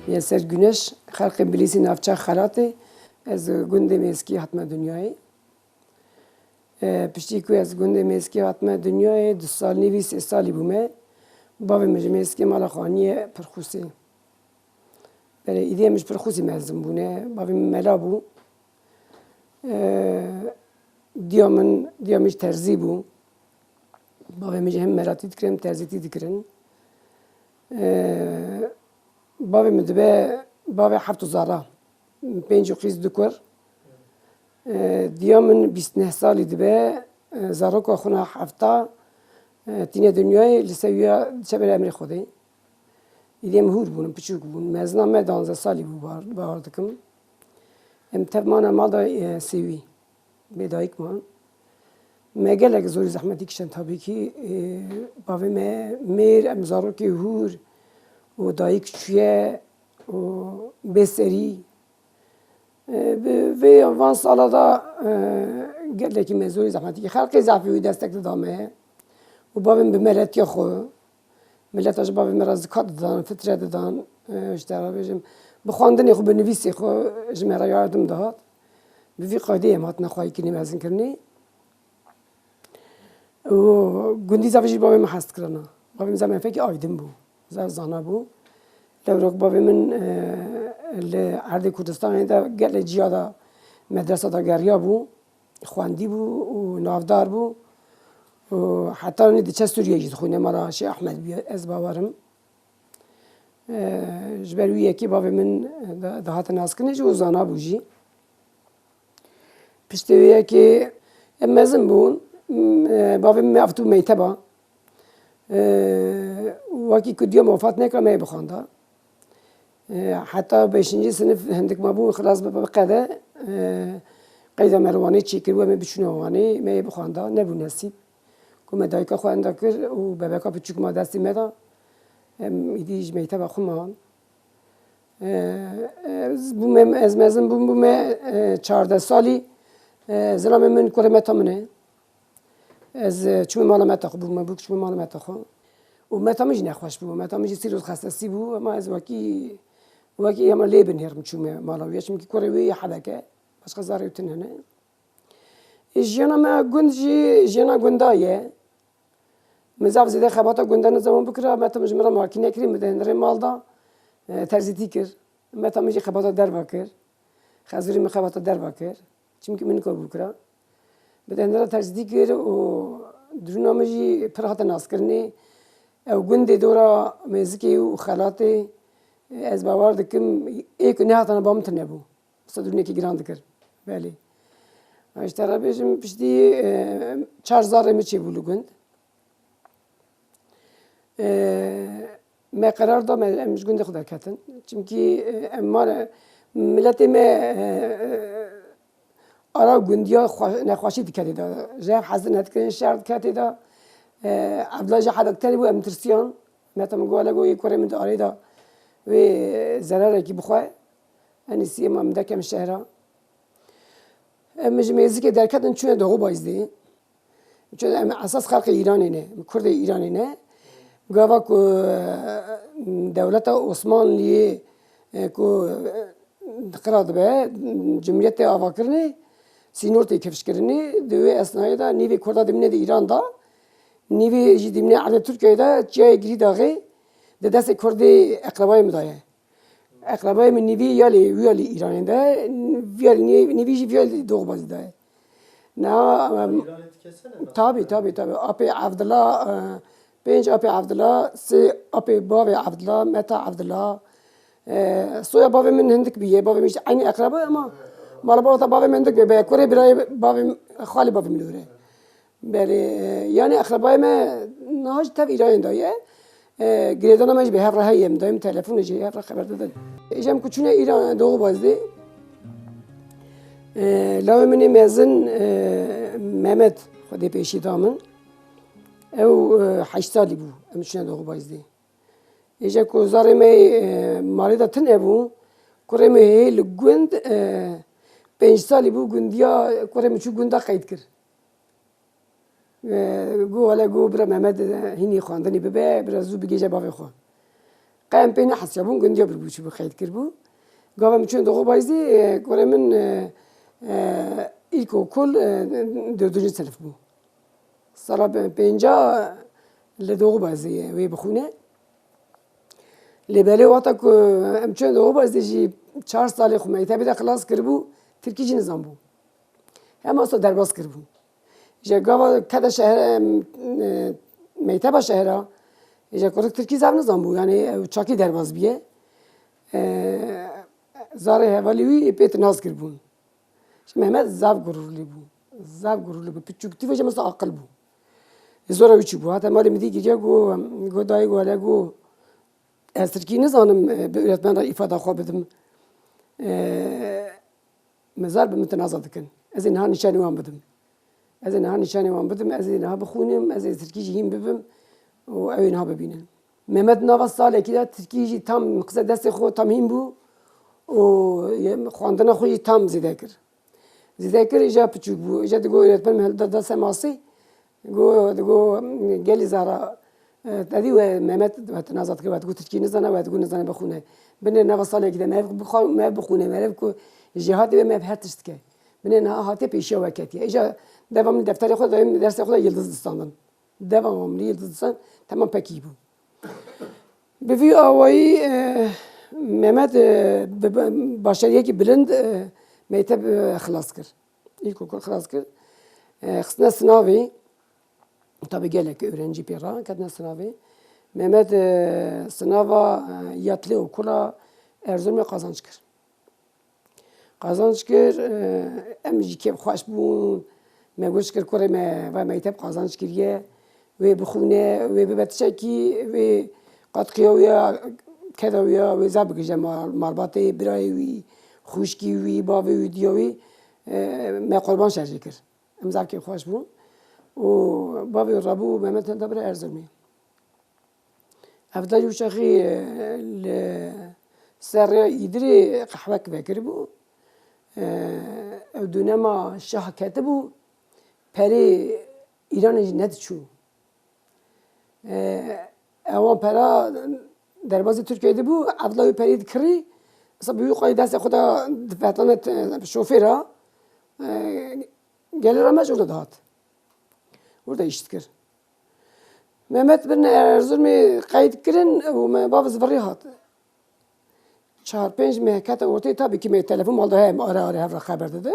یه سر گونش خلق بلیسی نافچه خلاته از گنده مسکی حتما دنیای پشتی که از گنده مسکی حتما دنیای 2 سال نیوی 3 سالی بومه باوی مجمع مسکی مالا خانیه پرخوسی برای ایده مش پرخوسی مزم بونه باوی ملا بو دیامش ترزی بو باوی مجه هم مراتی دکرم ترزیتی دکرن باوی مدبه باوی 7,000 5 قیز دکر دیامن 29 سالی دبه زاروکا خونه 7 تینه دنیای لسویا شبر امر خودی ایدیم هور بونم پچوک بون مزنا ما 12 سالی بو باردکم ام تبمانه مال دا سیوی بدایک مان مگلک زوری زحمتی کشن tabii ki باوی میر ام زاروکی هور و دایک چیه و بسری و وان سالا دا گلکی مزوری زحمتی که خلقی ضعفی و دستک دامه و باوی به ملت یا خو ملت اش باوی مرا زکات دادن فطره دادن اشترا بجم بخواندنی خو بنویسی خو جمعه یاردم داد به وی قاعده هات نخواهی کنی مزن کرنی و گندی زاویج باوی من حست کرنا باوی زمان فکر آیدم بو زانا بو لورک باوی من لعرض کردستان دا گل جیادا مدرسه دا گریا بو خواندی بو و نافدار بو و حتی نی دچه سوریه جد خونه مرا شیخ احمد بی از باورم جبرویه کی باوی من دهات ناس کنه جو زانا بوجی پشتویه کی مزن بون باوی من افتو میتبا وکی کدیو موفات نکرد می بخوانده حتی 5. سنف هندک ما بو خلاص بقده قیدا مروانی چی کرد و می بچونه وانی می بخوانده نبود نصیب که مدایکا خوانده کرد و ببکا بچوک ما دستی مدا ایدیج میتبا خومان بوم از مزن بوم 14 سالی زلام من کره متا منه از چون مال متا خو بوم بوک چون مال متا خو و متا میج نخواش بوم متا میج سیروز خستسی بو اما از وکی اما لیبن هرم چون مالاویه چون کی کره وی حبکه بس خزاری تنهنه جیانا ما جیانا گندایه مزاف زده خباتا گندان زمان بکره متا میج مرا ماکینه کری مدهندر مالدا ترزیتی کر متا میج خباتا در باکر خزری می خباتا در باکر چون کی من کو بکره بدهندر ترزیتی کر و درنامجی پرهات ناس کرنی او گندی دورا مزکی و خالاتی از باور دکم ایک نهاتنا بامت نبود صدرنی کی گراند کرد بله اشترا بیشم پشتی 4,000 میچی بولو گند ما قرار دام مش گند خدا کتن چونکی امار ملت ما آرا گندیا نخواشی دکتی دا جاب حزن هتکن شرط کتی دا عبدالله جا حد اکتری بو امترسیان متى مقوله جو يكره من داري دا و زراره کی بخواه ani سیما مدکم شهرها مجموعی که درکتن چون داغو بایزدی چون اساس خلق ایرانی نه کرد ایرانی نه گاوا کو دولت عثمانلی کو قرار به جمهوریت آواکرنی سینورتی کفش کردنی دوی اسنای دا نیوی کرد دمنه ایران دا نیوی جدیمنه عرض ترکیه دا جای گری داغی دست کردی اقربای مدایه اقربای من نیوی ویالی ایرانی ده نیوی ویالی دوغ بازی ده نه تابی آپی عبدالله 5 آپی عبدالله 3 آپی باوی عبدالله متا عبدالله سویا باوی من هندک بیه باوی میشه عینی اقربای اما مال باوی باوی من هندک بیه کره برای باوی خالی باوی ملوره بله یعنی اقربای من نهاج تب ایرانی دایه گریدانا مش به هر راهیم دایم تلفن جی هر خبر دادن ایشم کوچونه ایران دوغ بازده لام منی مزن محمد خودی پیشی دامن او 8 سالی بو امشونه دوغ بازده ایجا کوزاری می مالی دا تن ابو کره می لگوند 5 سالی بو گندیا کره می چو گندا قید کرد گو ولی گو برا محمد هینی خواندنی ببه برا زو بگیجه باوی خواه قایم پینه حسابون گندیا برگو چی بخیر کربو گاوا میچون دوغو بایزی کوره من ilkokul dördüncü sınıf bu. Sala penca le doğu bazı ve bxune. Le beli vata ku emçön doğu bazı ji 4 salı xu mektebi de xlas kirbu Türkiye nizam bu. Hem asla derbas kirbu. Je gava kada şehre mekteba şehra je koruk Türkiye zam nizam bu. Yani çaki derbas biye. Zare hevali pet naz kirbun. Mehmet zav gururlu bu. Zav gururlu bu. Küçüktü ve mesela akıl bu. Zora üçü bu. Hatta mali midi giriyor go dayı go hala go. Türkiye ne zanım bir öğretmen ifade xwabedim. Mezar bi mütenazal dikin. Ez inha nişanı wan bidim. Ez inha nişanı wan bidim. Ez inha bixunim. Ez Türkiye jî hîn bibim. û ew inha bibînin. Mehmet nava salekî de Türkiye jî tam qise destê xwe tam hîn bû. û xwandina xwe jî tam zêde kir. Zidekir ija piçuk bu. İja digo öğretmen mehelde da semasi. Digo geli zara. Dedi ve Mehmet ve nazat ki ve digo Türkiye nizana ve digo nizana bixune. Bine nava salya gide mev bixune mev ku jihad ve mev her tiştke. Bine na hati peşe vaketiye. İja devamlı defteri xwe dayım derse xwe Yıldızstan'dan. Devamlı Yıldızstan tamam peki bu. Bevi avayı Mehmet başarıya ki bilind mektep xlas kir. İlkokul xlas kir. Xisne sınavı tabi gelek öğrenci pera kadına sınavı. Mehmet sınava yatlı okula Erzurum'a kazanç kir. Kazanç kir em jî hoş bûn. Me goş kir kure me ve mektep kazanç kiriye ve bixune ve bibetişekî ve qatqiya ya keda ya ve zabıkıca marbatê birayê wî خوشکی وی باوی وی دیوی ما قربان شرجی کرد. امضا که خوش بود و باوی ربو مهمت هنده بره ارزمی. افضل یوشخی ل سر ایدری قهوه بکر بود. دونما شاه کتبو پری ایران ند چو. اوان پرا دربازی ترکیه دی بود. افضل پرید کری. مثلا büyük ay ders kuda difetlanet şoföre gelir ama şurada dağıt. Orada işitkir. Mehmet bin Erzurum'u kayıt kirin ve babı zıvırı hat. 4-5 mehkete ortaya tabii ki telefon aldı hem ara haber dedi.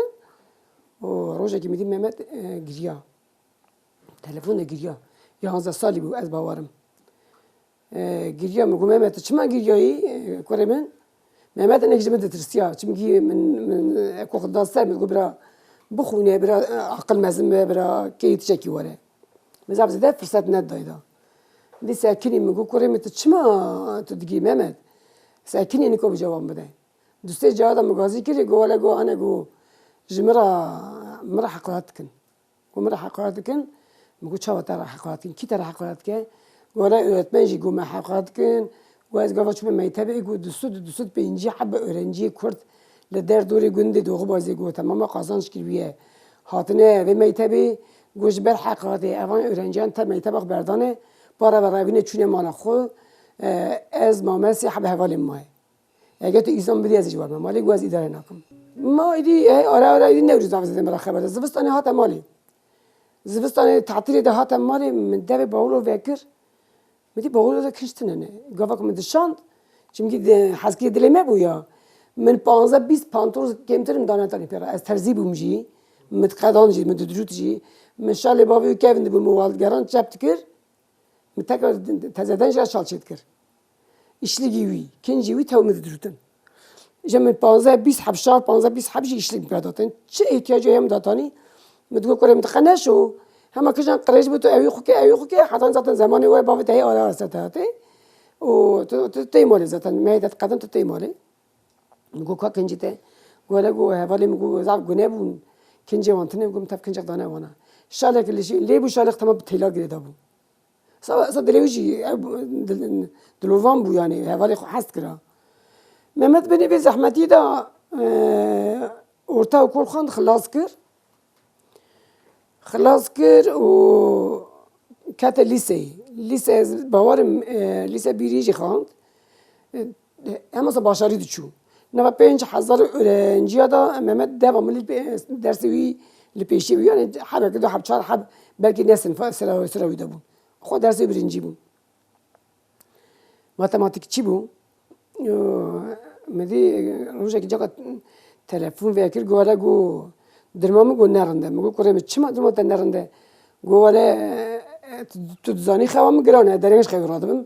O roja ki midim Mehmet giriyor. Telefonla giriyor. 11 salı bu ez bavarım. Giriyor mu Mehmet çima giriyor kuremin. Mehmet ne gizli de tirsiya. Çünkü min ekokda ser mi bira bixune bira akıl mezim bira keyit çeki vare. Mesela bize fırsat ne dayda. Di sakini mi kuremin çima tudgi Mehmet. Sakini niko cevap bide. Düste cevada magazi kiri go go ana go jmira haqaratkin. Mira haqaratkin mi çava tara haqaratkin ki tara haqaratke gola öğretmen ji go ma haqaratkin وאז گفت چون میتابه گو دوست به اینجا حب öğrenci کرد لدر دوری گنده دوغ بازی گو تمام قازانش کردیه هاتنه و میتابه گوش بر حقیقته اوان öğrenciان تا میتابه بردانه بارا و روینه چونه مالا خو از مامسی حب حوالی ماه اگه تو ایزان بدی از جواب مالی گو از اداره نکم ما ایدی آره ایدی نوروز دعوت مرا خبر زمستانی هات مالی زمستانی تعطیل ده هات مالی من دبی باولو وکر میتی باقول رو کشتنه نه گاوا من دشاند چون که حسکی دلمه بویا من 15-20 پانتور کمترم دانه تانی پیرا از ترزی بومجی متقدان جی متدروت جی مشال باوی کevin bu muvalgaran çaptı kır tekrar tezeden şal çet kır işli gibi kinci vi tav mtdrutan جمن 15-20 حبشار 15-20 حبش işlik بداتن چه احتیاجی هم داتانی متگو کره متخنشو همه کشان قریش بود تو اوی خوکی حتی زاتن زمانی وای باوی تایی آره سرته و تو تیمالی زاتن میدت قدم تو تیمالی میگو که کنجی ته گوله گو حوالی میگو زاب گونه بون کنجی وانتنه میگم تف کنجی دانه وانا شاله کلیشی لیبو شاله تمام تیلا گریده بون صد دلیوشی دلوان بو یعنی حوالی خو حست کرا مهمت بنی به زحمتی دا orta okul خان خلاص کر و کت لیسه باورم لیسه بیریجی خواند همه باشاری دچو نه 5000 öğrenciye da Mehmet devamlı dersi لپیشی بیان حب که دو حب چهار حب belki nesin sıra bu. خود dersi birinci bu. Matematikçi bu. Medi روزی که جاkat telefon vekir گوله گو درمامı گو نرنده. مگو کریم چما درمات نرنده. گوله تزانی خوام گرانه درینش خیلی رادم.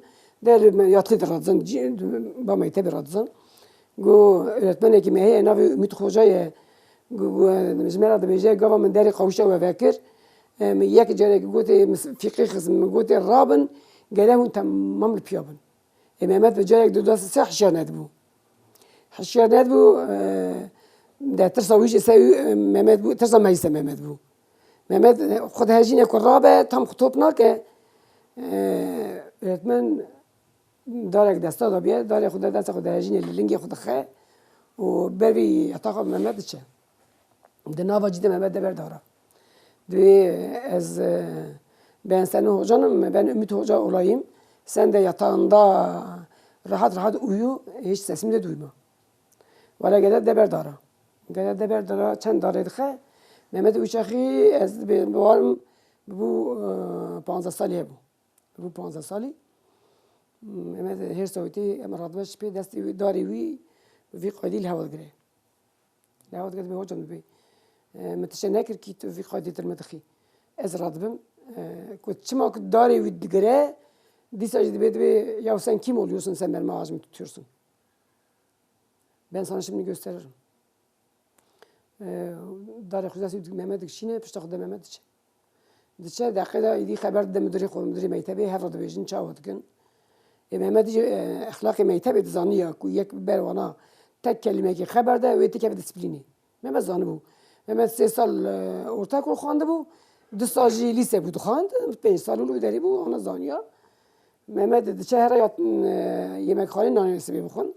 در یادلی درادزن با میته برادزن. گو öğretmen ki mehe navi ümit hocaya مجموعة دبيجة قبل من داري قوشة وفاكر ياك جارك قوتي فقه خصم قوتي الرابن قالهم تمام البيابن إمامات بجارك دو داس سح حشير ندبو حشير ندبو ده ترسا ويش يسوي مامات بو ترسا ما يسمى مامات بو مامات خد هاجينا كرابة تام خطوبنا ك رتمن دارك دستا دبيه داري خد دست خد هاجينا اللينجي خد خا وبربي يعتقد مامات تشه ده ناوا جدی مهمت دبر داره. دوی از ben senin hocanım, ben Ümit Hoca olayım. Sen de yatağında rahat uyu, hiç sesimi de duyma. Valla gede deber dara. Gede deber dara, çend dara edike. Mehmet Uçakı, ez varım bu 15 saliye bu. Bu 15 sali. Mehmet her saviti, ama radbaş pe desti dari vi qadil hava gire. Hava gire bir hocam bir. متشنكر كي في قاعدة المدخي أزراد بم كنت شما كنت داري ودقرة دي ساجد بيد يا sen kim oluyorsun sen benim ağzımı tutuyorsun ben sana şimdi gösteririm داري خزاسي Mehmet kişine piştakda Mehmet için dişe dakika idi haber de müdürü meytebi her adı bejin çavatken Mehmet ahlakı meytebi zaniya ku yek berwana tek kelime ki haberde ve tek disiplini Mehmet zanı bu Mehmet 3 سال ortaokul خوانده bu 2 سال lise بود خواند 5 سال اولو داری bu ona زانیا Mehmet dedi şehre yemekhane nanesi bir bukun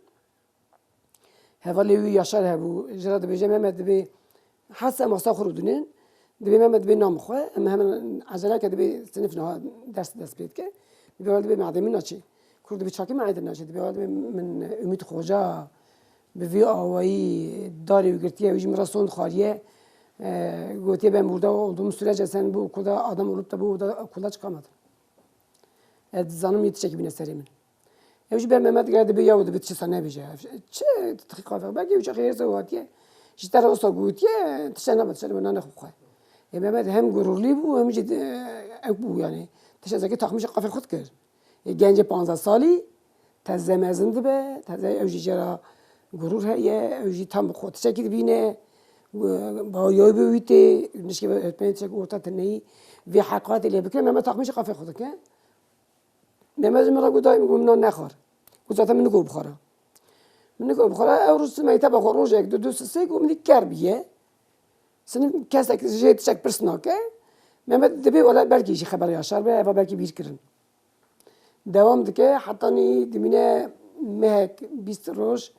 Havali yaşar hebu jrad beje Mehmet bi hasa masa khurudun dedi Mehmet bi nam khwa ama hemen acele kedi bi sınıfına ders bit ke bi valde bi mademin açı kurdu bi çakı maden açı bi valde min Ümit Hoca bi vi avayı dari girtiye vijim rason khariye Gotiye ben burada olduğum sürece sen bu okulda adam olup da bu okulda çıkamadın. Zanım yetişecek bir neserimin. Evci ben Mehmet geldi bir yavudu bitişi sana bir şey. Çe tıkıka belki uçak yerse vatiye. İşte olsa gotiye tişana batışa bana ne xukay. Mehmet hem gururlu bu hem bu yani. Tişazaki takmış kafe xut kır. Gence 15 sali tezemezindi be. Teze evci jara gurur heye evci tam xut çekid bine. با یابی ویتی نشکی پنج چک ورتا تنهی وی حقیقت اللي بکره مما تقمیش قفه خود که مما زمرا گودای میگم نه نخور گذات من نگو بخوره من نگو بخوره اورس میته بخور روز یک دو سه گم دی کربیه سنم کسی که جیت چک پرسنا که مما دبی ولا belki işi خبر yaşar be ve belki bir kirin devam dike hatta ni dimine mehek 20 روز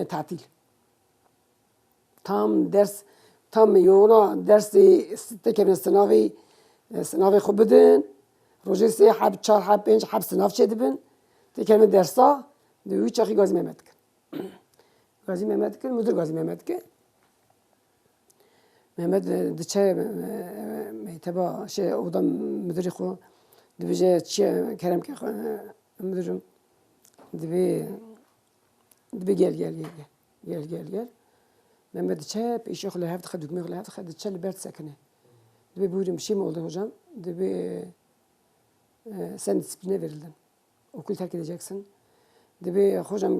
tatil tam yoğuna dersi tekemine sınavı خوب بدن روزی سه حب 4 حب 5 حب sınav çedibin tekemine dersa de 3 ay Gazi Mehmet Gazi Mehmet müdür Gazi Mehmet Mehmet diçe mekteba şey oda müdürü xo dibije çi kerem ki müdürüm dibi gel Mehmet çe işe خله هفت خد دکمه خله هفت خد چه لبرد سکنه دبی بودیم شیم oldu hocam دبی sen disipline verildin okul terk edeceksin دبی hocam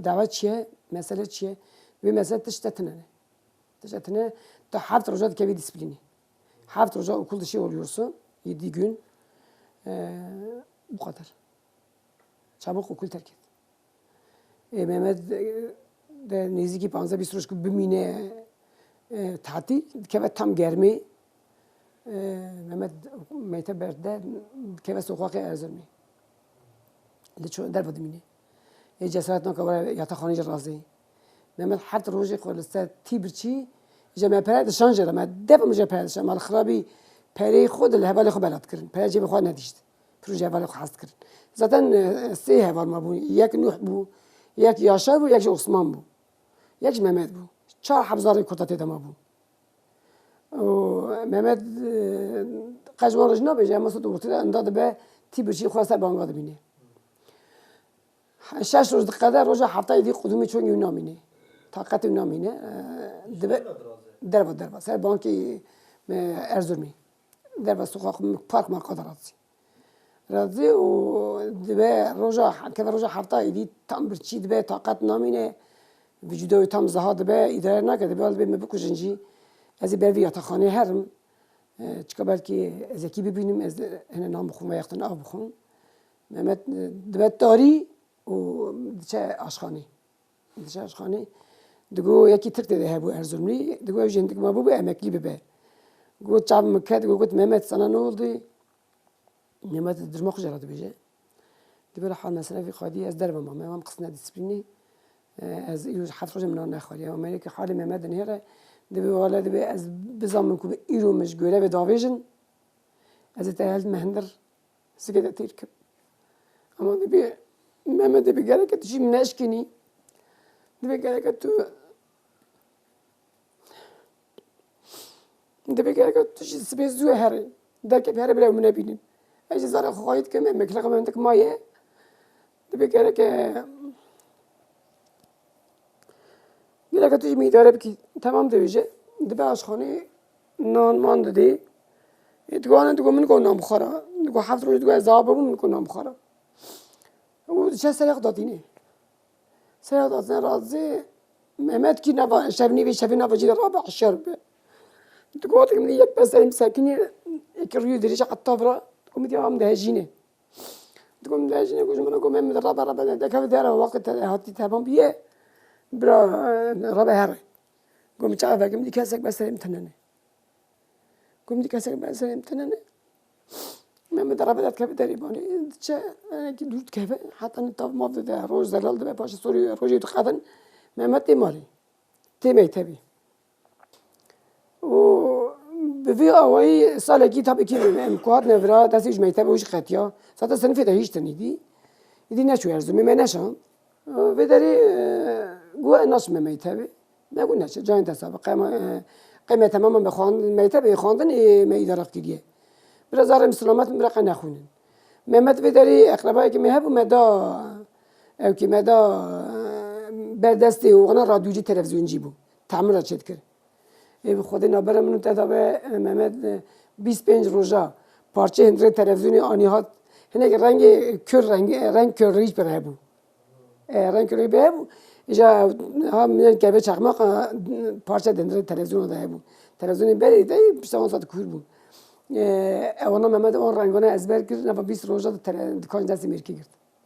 davet çiye mesele çiye ve mesele tiştetine ta hafta roja kebi disiplini hafta roja okul dışı oluyorsun 7 gün bu kadar çabuk okul terk et Mehmet de niziki 15-20 روز bimine tatil keve tam germi Mehmet meyteberde keve sokak erzurmi لچون در بدمینه جسارت نکواره یا تا خانه جرازی Mehmet حتی روزی خالص تیبرچی جمع پرد شانجره ما دفع مجمع پردش مال خرابی پری خود الهبال خو بلاد کردن پری جیب خود ندیشت پروژه ولی خواست کرد zaten سه هوار ما بود یک نوح بود یک یاشار بود یک عثمان بود یک مهمت بود چهار حفظار کتات ما بود و مهمت قجمان رجنا بجه اما صد ورتده انداد به تی برچی خواسته بانگاد بینه 6 روز قدر روزا هفته دی قدومی چون یونا مینه طاقت یونا مینه دربا سر بانکی ارزورمی دربا سوق پارک مرکز راضی و دبه روزا هفته دی تام برچی دبه طاقت نامینه وجودوی تام زهاد دبه اداره نکرده به دبه مبکوجنجی از بروی خانه هرم چکا بلکه از کی ببینیم از هن نام بخون و یختن آب بخون مهمت دبه داری و چه آشخانی دگو یکی ترک ده هبو ارزومی دگو جندگ ما بو به امکلی به گو چاب مکد گو گفت مهمت سنا نولدی مهمت درمخ جرات بیجه دبه حال مثلا في قادی از درب ما مهم قسنا دیسپلینی از ایروز حفظ روز من نخوری امریکا حال مهمت نهره دبه والا دبه از بزامن کو ایرو مش گوره به داویجن از تهل مهندر سکده تیرکب اما دبه مهمت دبه گره که تشی منشکنی دبه گره که تو دبه گره که تشی سپیس زوه هره درکه هره بله من نبینیم اجی زاره خواهید که مکلق من تک مایه دبه گره که گره که تشی میداره بکی تمام دویجه دبه آشخانه نان ماند دی دگوانه دگو من کو نام خورا دگو هفت روز دگو ازاب بمون من کو نام خورا و چه سریع دادینه سریع دادن رازه مهمت کی نبا شبی نبا جیل رابع عشر به دگو تکم دی یک بس داریم ساکنی یک روی دریچه قطع برا دگو میدی هم دهجینه دگو دهجینه گوش منو گم مهمت رابع دکه داره وقت هاتی تمام بیه برا رابع هره گم چه افکم دی کسک بس داریم تننه گم دی کسک بس داریم تننه مهمت رابع داد که دریبانی چه کی دود که حتی نتاف مافد ده روز زلال ده باشه سوری روزی تو خدن مهمت ماری تیمی تبی و بفی آوایی سال کی تابی کی امکان نورا دستیش میته بهش خطیا ساعت سنفی ده هیچ تنیدی ایدی نشو ارزمی من نشم و داری گوه ناش میته بی نگو نشه جای تصاب قیمه تماما بخوان میته بی خواندن میدارخ کیه biraz zar Müslümanat bırakın nexunin. Mehmet Vederi akrabaya ki mehebu meda ev ki meda berdesti o ona radyocu televizyoncu bu. Tamir açık kır. Ev xudin haber منو تدابه Mehmet 25 روزا parça hindre televizyonu anihat هنگ رنگ kör ریش بره bu. Renk körü be bu. İşte ha من kebe çakmak parça hindre televizyonu da bu. Televizyonu beri de işte 10 saat kur bu. اونا محمد اون رنگانه ازبر کرد نه 20 روزه دکان دستی میرکی کرد